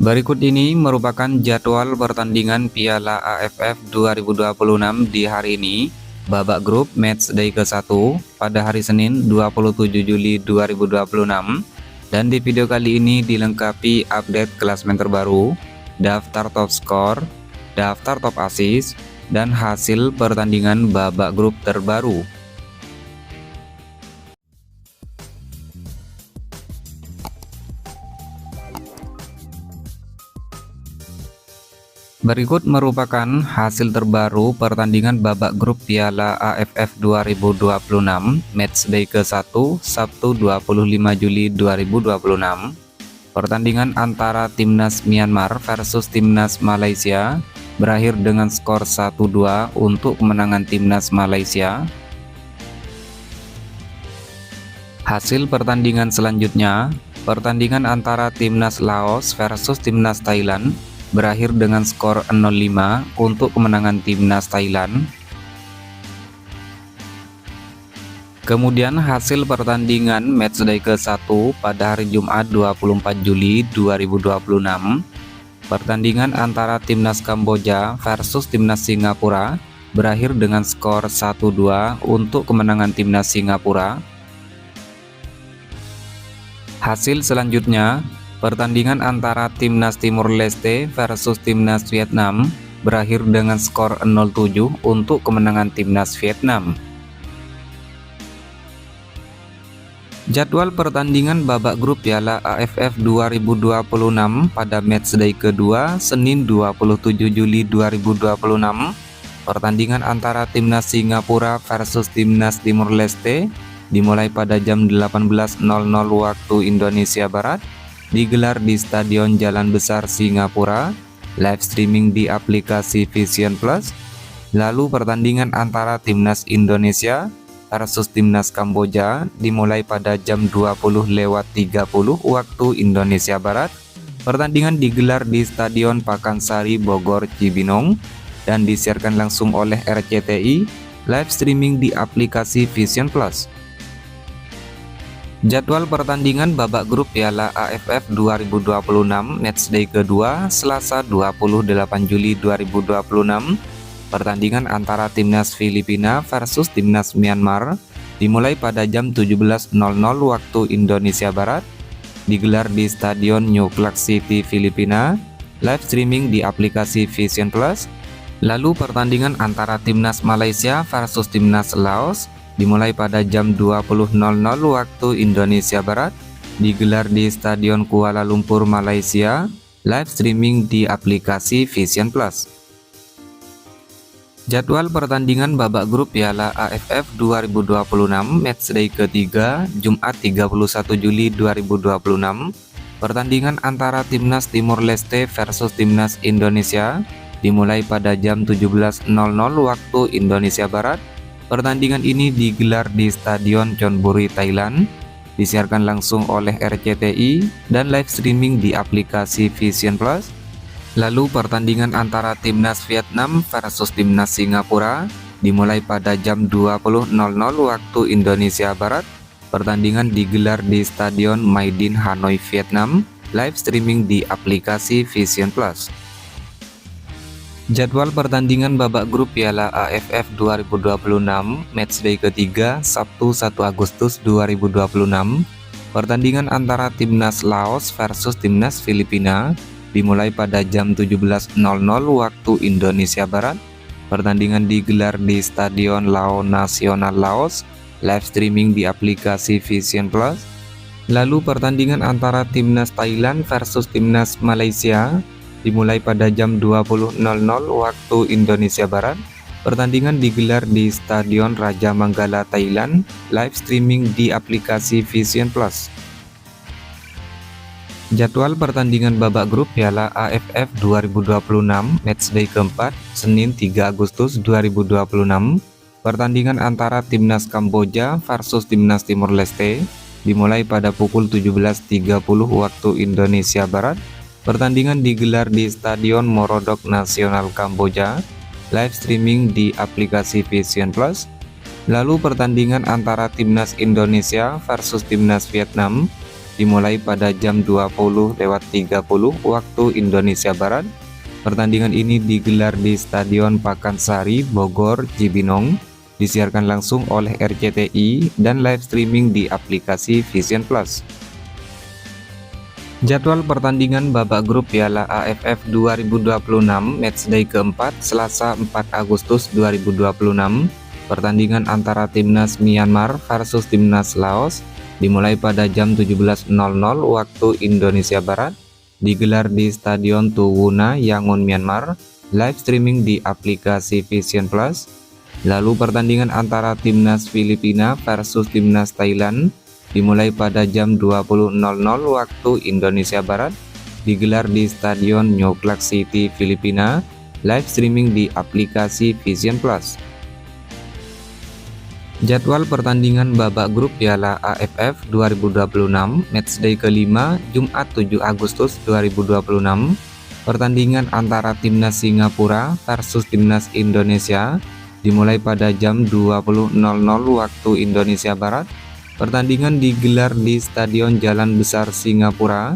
Berikut ini merupakan jadwal pertandingan Piala AFF 2026 di hari ini, babak grup matchday ke-1 pada hari Senin 27 Juli 2026. Dan di video kali ini dilengkapi update klasemen terbaru, daftar top skor, daftar top assist, dan hasil pertandingan babak grup terbaru. Berikut merupakan hasil terbaru pertandingan babak grup Piala AFF 2026 matchday ke-1 Sabtu 25 Juli 2026. Pertandingan antara Timnas Myanmar versus Timnas Malaysia berakhir dengan skor 1-2 untuk kemenangan Timnas Malaysia. Hasil pertandingan selanjutnya, pertandingan antara Timnas Laos versus Timnas Thailand berakhir dengan skor 0-5 untuk kemenangan Timnas Thailand. Kemudian hasil pertandingan matchday ke-1 pada hari Jumat 24 Juli 2026. Pertandingan antara Timnas Kamboja versus Timnas Singapura berakhir dengan skor 1-2 untuk kemenangan Timnas Singapura. Hasil selanjutnya, pertandingan antara Timnas Timur Leste versus Timnas Vietnam berakhir dengan skor 0-7 untuk kemenangan Timnas Vietnam. Jadwal pertandingan babak grup Piala AFF 2026 pada matchday kedua Senin 27 Juli 2026. Pertandingan antara Timnas Singapura versus Timnas Timur Leste dimulai pada jam 18.00 waktu Indonesia Barat, digelar di Stadion Jalan Besar Singapura, live streaming di aplikasi Vision Plus. Lalu pertandingan antara Timnas Indonesia versus Timnas Kamboja dimulai pada jam 20.30 waktu Indonesia Barat. Pertandingan digelar di Stadion Pakansari Bogor Cibinong dan disiarkan langsung oleh RCTI, live streaming di aplikasi Vision Plus. Jadwal pertandingan babak grup Piala AFF 2026 matchday kedua Selasa 28 Juli 2026. Pertandingan antara Timnas Filipina versus Timnas Myanmar dimulai pada jam 17.00 waktu Indonesia Barat, digelar di Stadion New Clark City, Filipina, live streaming di aplikasi Vision Plus. Lalu pertandingan antara Timnas Malaysia versus Timnas Laos dimulai pada jam 20.00 waktu Indonesia Barat, digelar di Stadion Kuala Lumpur, Malaysia, live streaming di aplikasi Vision Plus. Jadwal pertandingan babak grup Piala AFF 2026 matchday ketiga Jumat 31 Juli 2026. Pertandingan antara Timnas Timur Leste versus Timnas Indonesia dimulai pada jam 17.00 waktu Indonesia Barat. Pertandingan ini digelar di Stadion Chonburi, Thailand, disiarkan langsung oleh RCTI dan live streaming di aplikasi Vision Plus. Lalu pertandingan antara Timnas Vietnam versus Timnas Singapura dimulai pada jam 20.00 waktu Indonesia Barat. Pertandingan digelar di Stadion Mai Dinh, Hanoi, Vietnam, live streaming di aplikasi Vision Plus. Jadwal pertandingan babak grup Piala AFF 2026 matchday ketiga Sabtu 1 Agustus 2026. Pertandingan antara Timnas Laos versus Timnas Filipina dimulai pada jam 17.00 waktu Indonesia Barat. Pertandingan digelar di Stadion Lao Nasional Laos, live streaming di aplikasi Vision Plus. Lalu pertandingan antara Timnas Thailand versus Timnas Malaysia dimulai pada jam 20.00 waktu Indonesia Barat. Pertandingan digelar di Stadion Raja Manggala, Thailand, live streaming di aplikasi Vision Plus. Jadwal pertandingan babak grup Piala AFF 2026 matchday keempat Senin 3 Agustus 2026. Pertandingan antara Timnas Kamboja versus Timnas Timur Leste dimulai pada pukul 17.30 waktu Indonesia Barat. Pertandingan digelar di Stadion Morodok Nasional Kamboja, live streaming di aplikasi Vision Plus. Lalu pertandingan antara Timnas Indonesia versus Timnas Vietnam dimulai pada jam 20.30 waktu Indonesia Barat. Pertandingan ini digelar di Stadion Pakansari, Bogor, Cibinong, disiarkan langsung oleh RCTI dan live streaming di aplikasi Vision Plus. Jadwal pertandingan babak grup Piala AFF 2026 matchday keempat Selasa 4 Agustus 2026. Pertandingan antara Timnas Myanmar versus Timnas Laos dimulai pada jam 17.00 waktu Indonesia Barat, digelar di Stadion Tuwuna, Yangon, Myanmar, live streaming di aplikasi Vision Plus. Lalu pertandingan antara Timnas Filipina versus Timnas Thailand dimulai pada jam 20.00 waktu Indonesia Barat, digelar di Stadion New Clark City, Filipina, live streaming di aplikasi Vision Plus. Jadwal pertandingan babak grup Piala AFF 2026 matchday kelima Jumat 7 Agustus 2026. Pertandingan antara Timnas Singapura versus Timnas Indonesia dimulai pada jam 20.00 waktu Indonesia Barat. Pertandingan digelar di Stadion Jalan Besar Singapura,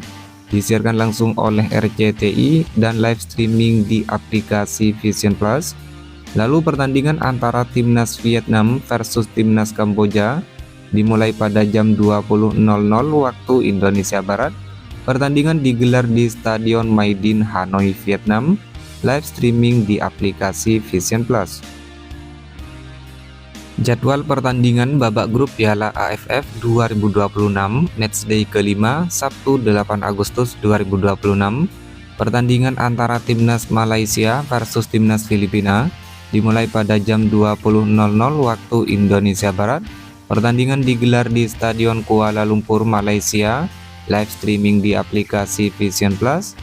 disiarkan langsung oleh RCTI dan live streaming di aplikasi Vision Plus. Lalu pertandingan antara Timnas Vietnam versus Timnas Kamboja dimulai pada jam 20.00 waktu Indonesia Barat. Pertandingan digelar di Stadion Maidin, Hanoi, Vietnam, live streaming di aplikasi Vision Plus. Jadwal pertandingan babak grup Piala AFF 2026 matchday kelima Sabtu 8 Agustus 2026. Pertandingan antara Timnas Malaysia versus Timnas Filipina dimulai pada jam 20.00 waktu Indonesia Barat. Pertandingan digelar di Stadion Kuala Lumpur, Malaysia, live streaming di aplikasi Vision Plus.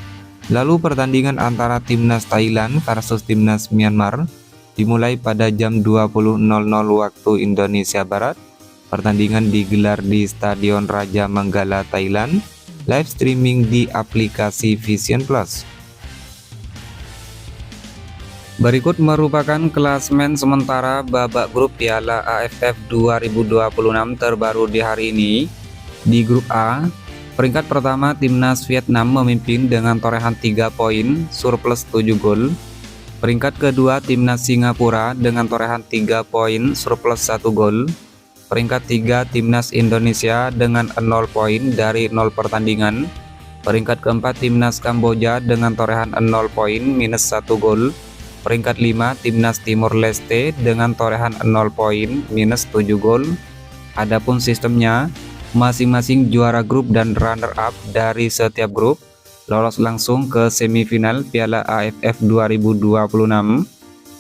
Lalu pertandingan antara Timnas Thailand versus Timnas Myanmar dimulai pada jam 20.00 waktu Indonesia Barat. Pertandingan digelar di Stadion Raja Manggala, Thailand, live streaming di aplikasi Vision Plus. Berikut merupakan klasemen sementara babak grup Piala AFF 2026 terbaru di hari ini. Di grup A, peringkat pertama Timnas Vietnam memimpin dengan torehan 3 poin, surplus 7 gol. Peringkat kedua Timnas Singapura dengan torehan 3 poin, surplus 1 gol. Peringkat 3 Timnas Indonesia dengan 0 poin dari 0 pertandingan. Peringkat keempat Timnas Kamboja dengan torehan 0 poin, minus 1 gol. Peringkat 5 Timnas Timor Leste dengan torehan 0 poin, minus 7 gol. Adapun sistemnya, masing-masing juara grup dan runner-up dari setiap grup lolos langsung ke semifinal Piala AFF 2026.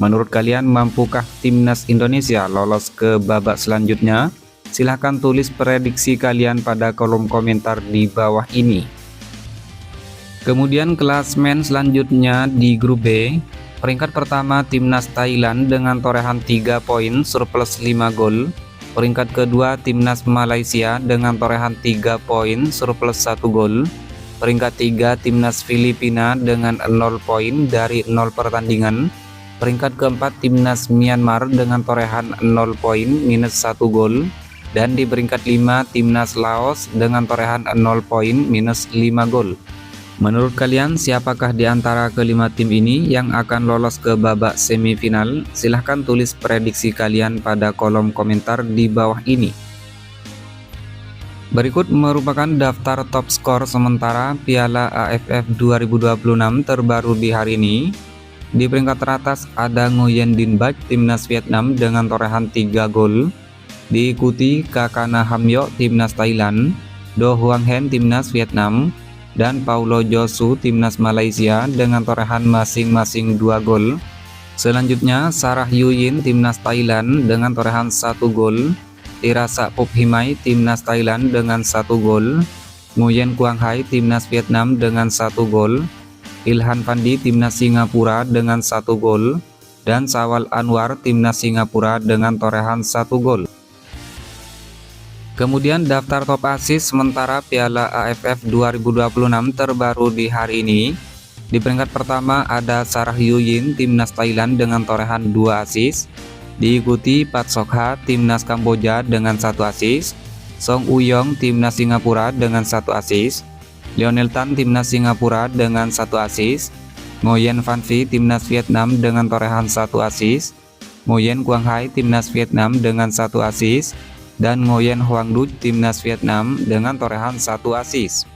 Menurut kalian, mampukah Timnas Indonesia lolos ke babak selanjutnya? Silahkan tulis prediksi kalian pada kolom komentar di bawah ini. Kemudian klasemen selanjutnya di grup B, peringkat pertama Timnas Thailand dengan torehan 3 poin, surplus 5 gol. Peringkat kedua Timnas Malaysia dengan torehan 3 poin, surplus 1 gol. Peringkat 3 Timnas Filipina dengan 0 poin dari 0 pertandingan. Peringkat keempat Timnas Myanmar dengan torehan 0 poin, minus 1 gol. Dan di peringkat 5 Timnas Laos dengan torehan 0 poin, minus 5 gol. Menurut kalian, siapakah di antara kelima tim ini yang akan lolos ke babak semifinal? Silahkan tulis prediksi kalian pada kolom komentar di bawah ini. Berikut merupakan daftar top skor sementara Piala AFF 2026 terbaru di hari ini. Di peringkat teratas ada Nguyen Dinh Bach Timnas Vietnam dengan torehan 3 gol. Diikuti Kakana Hamyok Timnas Thailand, Do Huang Hen Timnas Vietnam, dan Paulo Josu Timnas Malaysia dengan torehan masing-masing 2 gol. Selanjutnya Sarah Yuyin Timnas Thailand dengan torehan 1 gol. Tirasa Puphimai Timnas Thailand dengan 1 gol. Nguyen Quang Hai Timnas Vietnam dengan 1 gol. Ilhan Fandi Timnas Singapura dengan 1 gol. Dan Sawal Anwar Timnas Singapura dengan torehan 1 gol. Kemudian daftar top assist sementara Piala AFF 2026 terbaru di hari ini. Di peringkat pertama ada Sarah Yuyin Timnas Thailand dengan torehan 2 assist. Diikuti Pat Sok Ha Timnas Kamboja dengan 1 assist. Song Uyong timnas Singapura dengan 1 assist, Lionel Tan timnas Singapura dengan 1 assist, Nguyen Van Phi timnas Vietnam dengan torehan 1 assist, Nguyen Quang Hai timnas Vietnam dengan 1 assist, dan Nguyen Hoang Du timnas Vietnam dengan torehan 1 assist.